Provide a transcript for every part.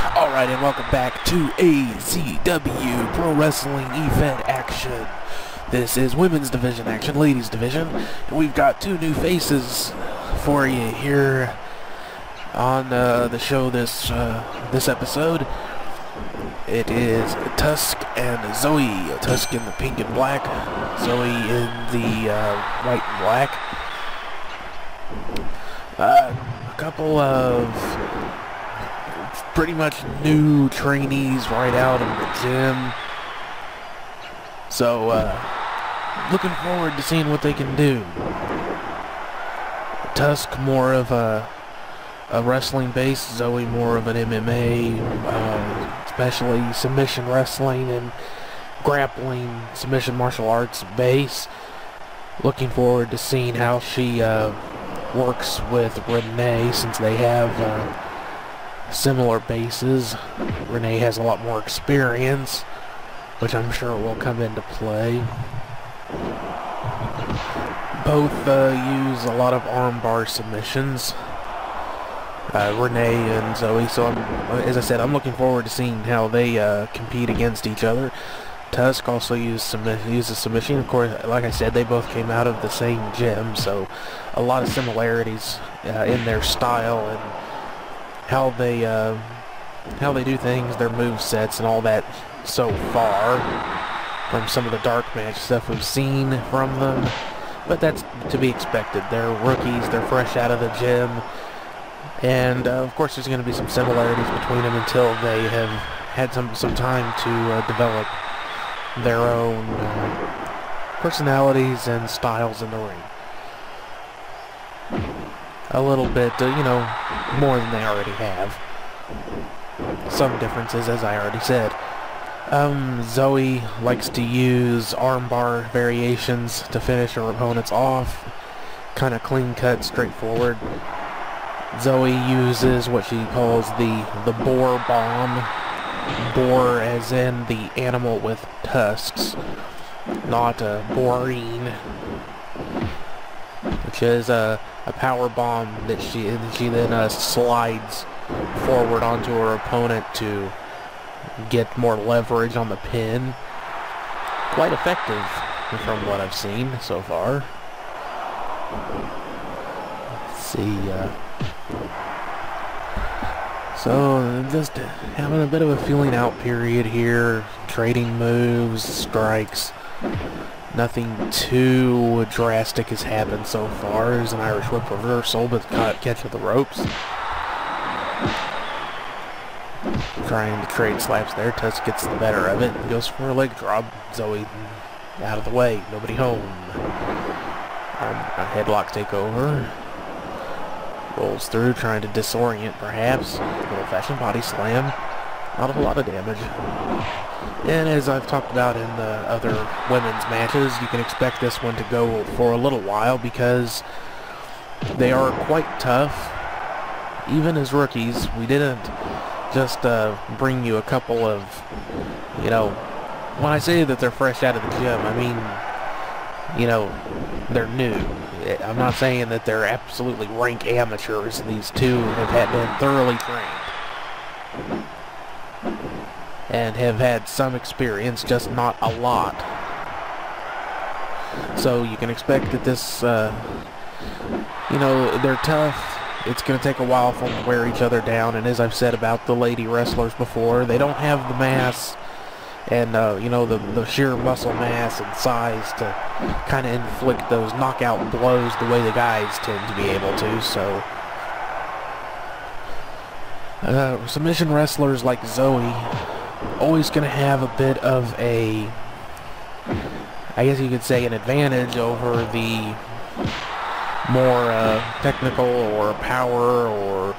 Alright, and welcome back to AZW Pro Wrestling Event Action. This is Women's Division Action, Ladies Division, and we've got two new faces for you here on the show this episode. It is Tusk and Zoe. Tusk in the pink and black, Zoe in the white and black. A couple of pretty much new trainees right out of the gym. So, looking forward to seeing what they can do. Tusk more of a wrestling base, Zoe more of an MMA, especially submission wrestling and grappling, submission martial arts base. Looking forward to seeing how she works with Renee, since they have similar bases. Renee has a lot more experience, which I'm sure will come into play. Both use a lot of armbar submissions, Renee and Zoe, so as I said, I'm looking forward to seeing how they compete against each other. Tusk also uses submission. Of course, like I said, they both came out of the same gym, so a lot of similarities in their style and how they do things, their move sets and all that so far from some of the dark match stuff we've seen from them. But that's to be expected. They're rookies, they're fresh out of the gym, and of course there's going to be some similarities between them until they have had some time to develop their own personalities and styles in the ring. A little bit, more than they already have. Some differences, as I already said. Zoe likes to use armbar variations to finish her opponents off. Kind of clean cut, straightforward. Zoe uses what she calls the boar bomb. Boar as in the animal with tusks, not boring, which is a power bomb that she then slides forward onto her opponent to get more leverage on the pin. Quite effective from what I've seen so far. Let's see. So, just having a bit of a feeling out period here, trading moves, strikes. Nothing too drastic has happened so far. There's an Irish whip reversal, but catch of the ropes. Trying to trade slaps there. Tusk gets the better of it. Goes for a leg drop. Zoe out of the way. Nobody home. A headlock takeover. Rolls through, trying to disorient perhaps. Old-fashioned body slam. Not a whole lot of damage. And as I've talked about in the other women's matches, you can expect this one to go for a little while because they are quite tough. Even as rookies, we didn't just bring you a couple of, when I say that they're fresh out of the gym, I mean, they're new. I'm not saying that they're absolutely rank amateurs. These two have been thoroughly trained and have had some experience, just not a lot. So you can expect that this, they're tough. It's going to take a while for them to wear each other down, and as I've said about the lady wrestlers before, they don't have the mass and, the sheer muscle mass and size to kind of inflict those knockout blows the way the guys tend to be able to, so submission wrestlers like Zoe always going to have a bit of a, I guess you could say, an advantage over the more technical or power or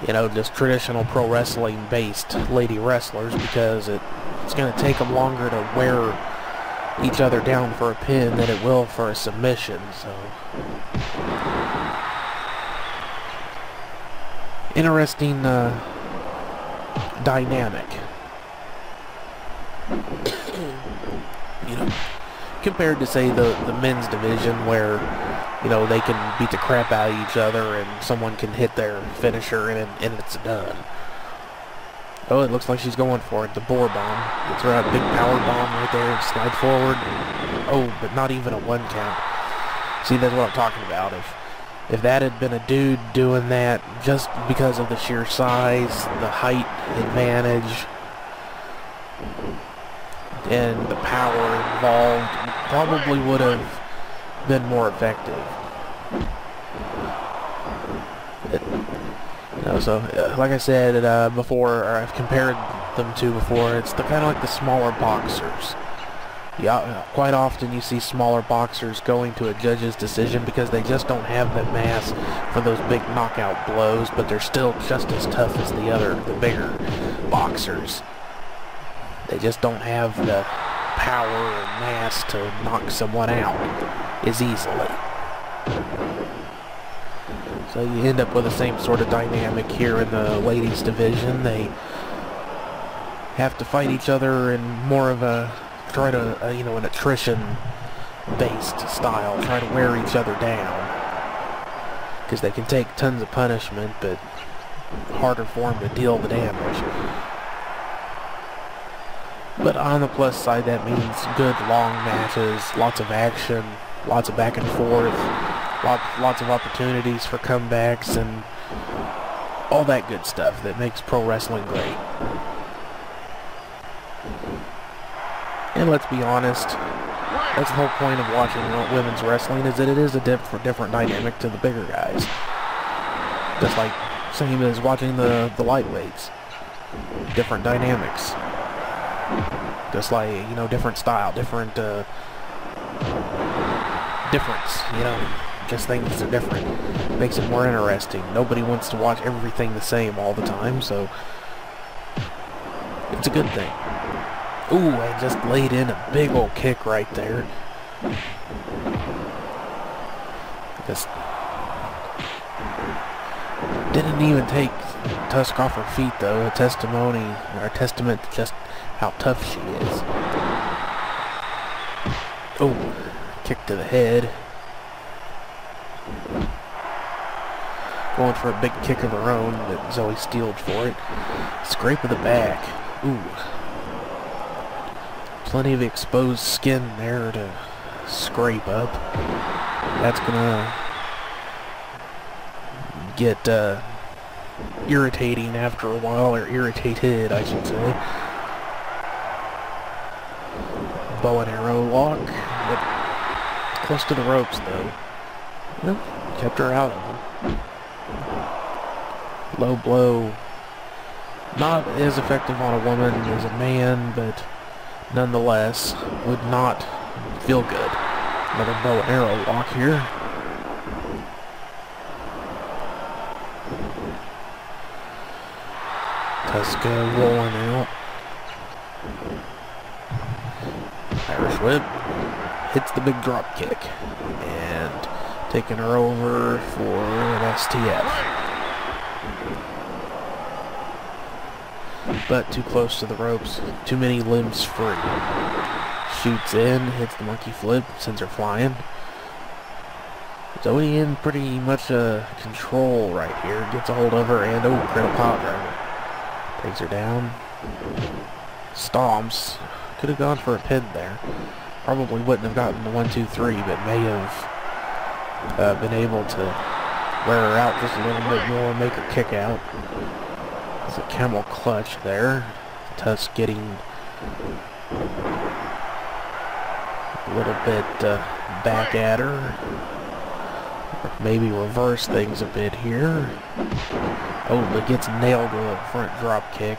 just traditional pro wrestling based lady wrestlers, because it's going to take them longer to wear each other down for a pin than it will for a submission. So interesting dynamic. Compared to, say, the men's division, where they can beat the crap out of each other and someone can hit their finisher and it's done. Oh, it looks like she's going for it. The boar bomb. Gets her a big power bomb right there and slide forward. Oh, but not even a 1 count. See, that's what I'm talking about. If that had been a dude doing that just because of the sheer size, the height advantage, and the power involved, probably would have been more effective. Like I said before, or I've compared them to before, it's kind of like the smaller boxers. Yeah, quite often you see smaller boxers going to a judge's decision because they just don't have the mass for those big knockout blows, but they're still just as tough as the bigger boxers. They just don't have the power and mass to knock someone out as easily. So you end up with the same sort of dynamic here in the ladies division. They have to fight each other in more of a an attrition-based style, try to wear each other down. Because they can take tons of punishment, but harder for them to deal the damage. But on the plus side, that means good long matches, lots of action, lots of back and forth, lots of opportunities for comebacks, and all that good stuff that makes pro wrestling great. And let's be honest, that's the whole point of watching women's wrestling, is that it is a different dynamic to the bigger guys. Just like same as watching the lightweights. Different dynamics. Just like, different style, different difference, just things are different. Makes it more interesting. Nobody wants to watch everything the same all the time, so it's a good thing. Ooh, and just laid in a big old kick right there. Just didn't even take Tusk off her feet, though. A testament to just how tough she is. Oh, kick to the head. Going for a big kick of her own, but Zoe steeled for it. Scrape of the back. Ooh. Plenty of exposed skin there to scrape up. That's gonna get irritating after a while, or irritated, I should say. Bow and arrow lock, but close to the ropes though. Nope, kept her out of them. Low blow, not as effective on a woman as a man, but nonetheless, would not feel good. Another bow and arrow lock here. Tusk rolling out. Irish whip. Hits the big drop kick. And taking her over for an STF. But too close to the ropes. Too many limbs free. Shoots in, hits the monkey flip, sends her flying. Zoe in pretty much control right here. Gets a hold of her and critical pile driver. Takes her down. Stomps. Could have gone for a pin there. Probably wouldn't have gotten the 1-2-3, but may have been able to wear her out just a little bit more, make her kick out. It's a camel clutch there. Tusk getting a little bit back at her. Maybe reverse things a bit here. Oh, but gets nailed with a front drop kick.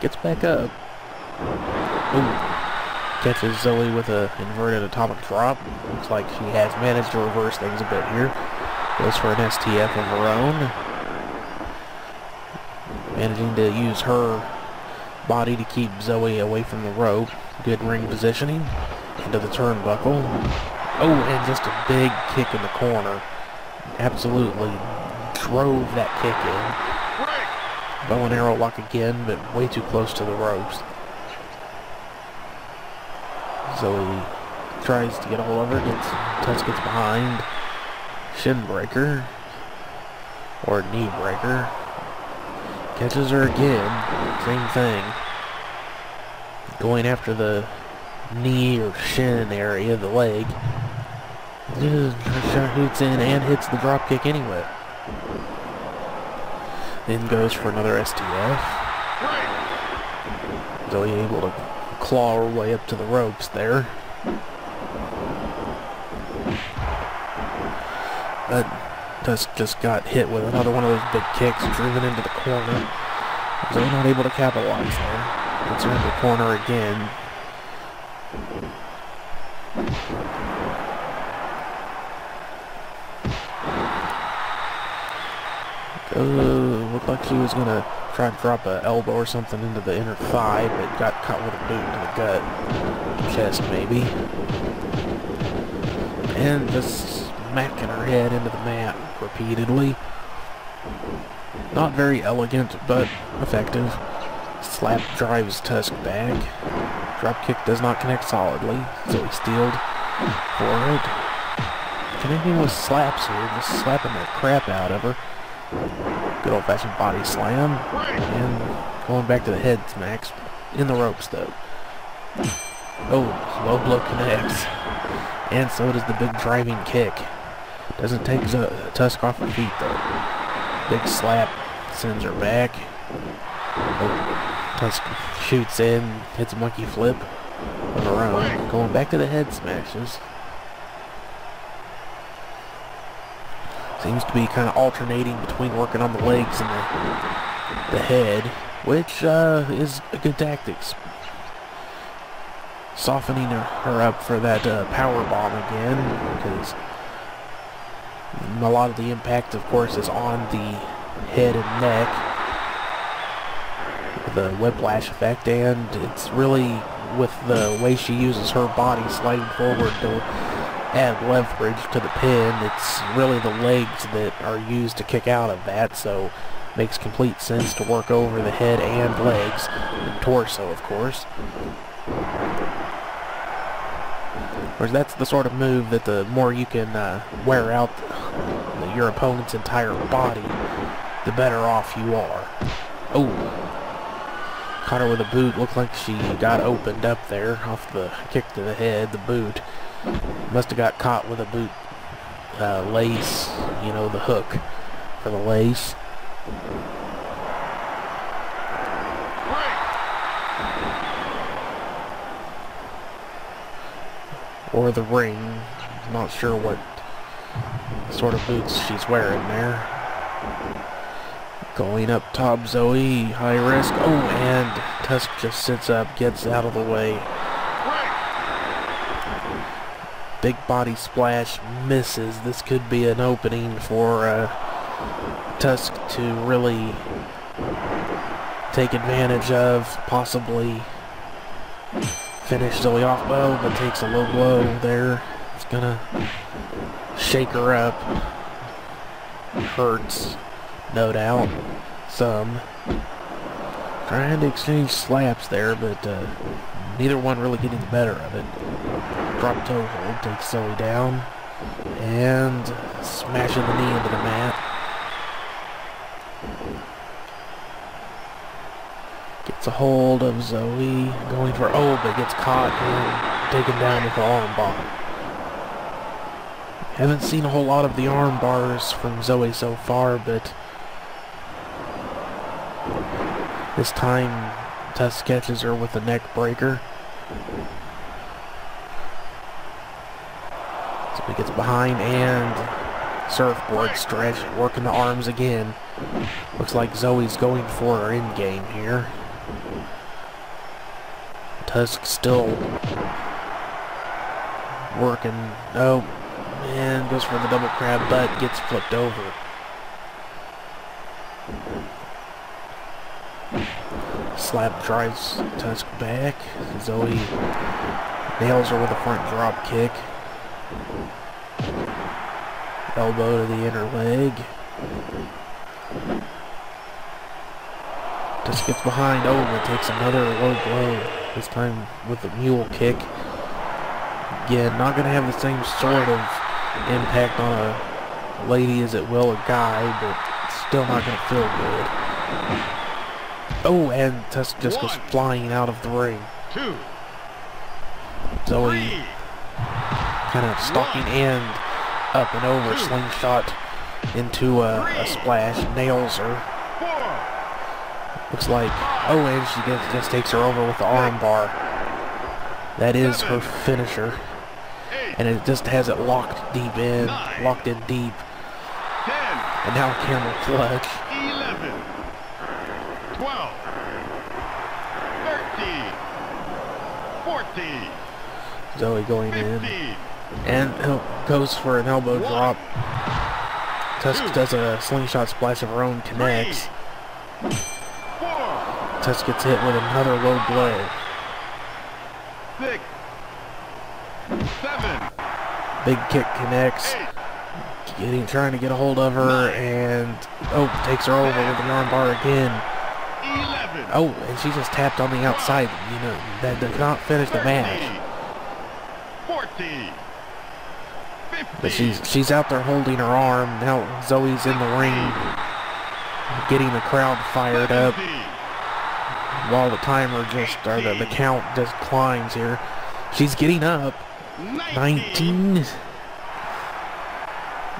Gets back up. Ooh. Catches Zoe with a inverted atomic drop. Looks like she has managed to reverse things a bit here. Goes for an STF of her own. Managing to use her body to keep Zoe away from the rope. Good ring positioning. Into the turnbuckle. Oh, and just a big kick in the corner. Absolutely drove that kick in. Bow and arrow lock again, but way too close to the ropes. Zoe tries to get a hold of her. Tusk gets behind. Shin breaker. Or knee breaker. Catches her again. Same thing. Going after the knee or shin area, the leg. Shoots in and hits the drop kick anyway. Then goes for another STF. Zoe able to claw her way up to the ropes there. But Tusk just got hit with another one of those big kicks, driven into the corner. Zoe not able to capitalize there. Gets her into the corner again. Looked like she was going to try to drop an elbow or something into the inner thigh, but got caught with a boot to the gut. Chest, maybe. And just smacking her head into the mat repeatedly. Not very elegant, but effective. Slap drives Tusk back. Drop kick does not connect solidly. Zoe steeled for it. Connecting with slaps here, just slapping the crap out of her. Good old-fashioned body slam. And going back to the head smacks. In the ropes, though. Oh, low blow connects. And so does the big driving kick. Doesn't take Tusk off her feet, though. Big slap sends her back. Oh, Tusk shoots in, hits a monkey flip of her own. Going back to the head smashes. Seems to be kind of alternating between working on the legs and the head, which is a good tactics. Softening her up for that power bomb again, because a lot of the impact, of course, is on the head and neck, the whiplash effect, and it's really with the way she uses her body sliding forward to add leverage to the pin. It's really the legs that are used to kick out of that, so it makes complete sense to work over the head and legs, and torso, of course. Whereas that's the sort of move that the more you can wear out your opponent's entire body, the better off you are. Oh, caught her with a boot. Looked like she got opened up there off the kick to the head. The boot must have got caught with a boot lace, you know, the hook for the lace. Or the ring. Not sure what sort of boots she's wearing there. Going up top, Zoe, high risk. Oh, and Tusk just sits up, gets out of the way. Big body splash, misses. This could be an opening for Tusk to really take advantage of, possibly finish Zoe off well, but takes a low blow there. It's gonna shake her up. Hurts, no doubt, some. Trying to exchange slaps there, but neither one really getting the better of it. Drop toe hold takes Zoe down, and smashing the knee into the mat. Gets a hold of Zoe, going for, oh, but gets caught and taken down with the arm bar. Haven't seen a whole lot of the arm bars from Zoe so far, but this time Tusk catches her with a neck breaker. So he gets behind and surfboard stretch, working the arms again. Looks like Zoe's going for her end game here. Tusk still working. Oh, and goes for the double crab, but gets flipped over. Slap drives Tusk back. Zoe nails her with a front drop kick. Elbow to the inner leg. Tusk gets behind. Oh, and takes another low blow. This time with the mule kick. Again, not going to have the same sort of impact on a lady as it will a guy, but still not going to feel good. Oh, and Tusk just goes flying out of the ring. Zoe kind of stalking and up and over, slingshot into a splash, nails her. Looks like, oh, and she just takes her over with the arm bar. That is her finisher. And it just has it locked in deep. And now camel clutch. 11, 12, 13, 14. Zoe going in. And goes for an elbow drop. Tusk does a slingshot splash of her own, connects. Tusk gets hit with another low blow. 6, 7. Big kick connects. Trying to get a hold of her, and takes her over with an armbar again. 11. Oh, and she just tapped on the outside. You know, that did not finish the match. 14. 15. But she's out there holding her arm. Now Zoe's in the ring, getting the crowd fired up. While the timer the count just climbs here. She's getting up. 19.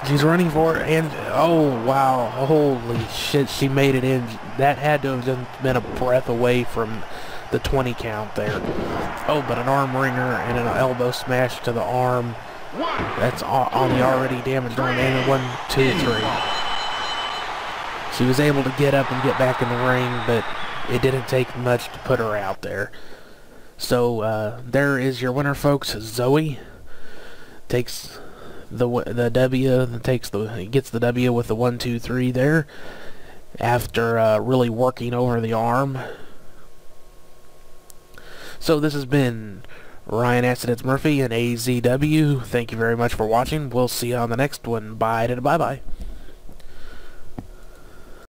She's running for it, and oh wow, holy shit, she made it in. That had to have just been a breath away from the 20 count there. Oh, but an arm wringer and an elbow smash to the arm. That's on the already damaged arm, and 1, 2, 3. She was able to get up and get back in the ring, but it didn't take much to put her out there. So there is your winner, folks. Zoe takes the W, gets the W with the 1, 2, 3 there after really working over the arm. So this has been Ryan Accidents Murphy and AZW. Thank you very much for watching. We'll see you on the next one. Bye.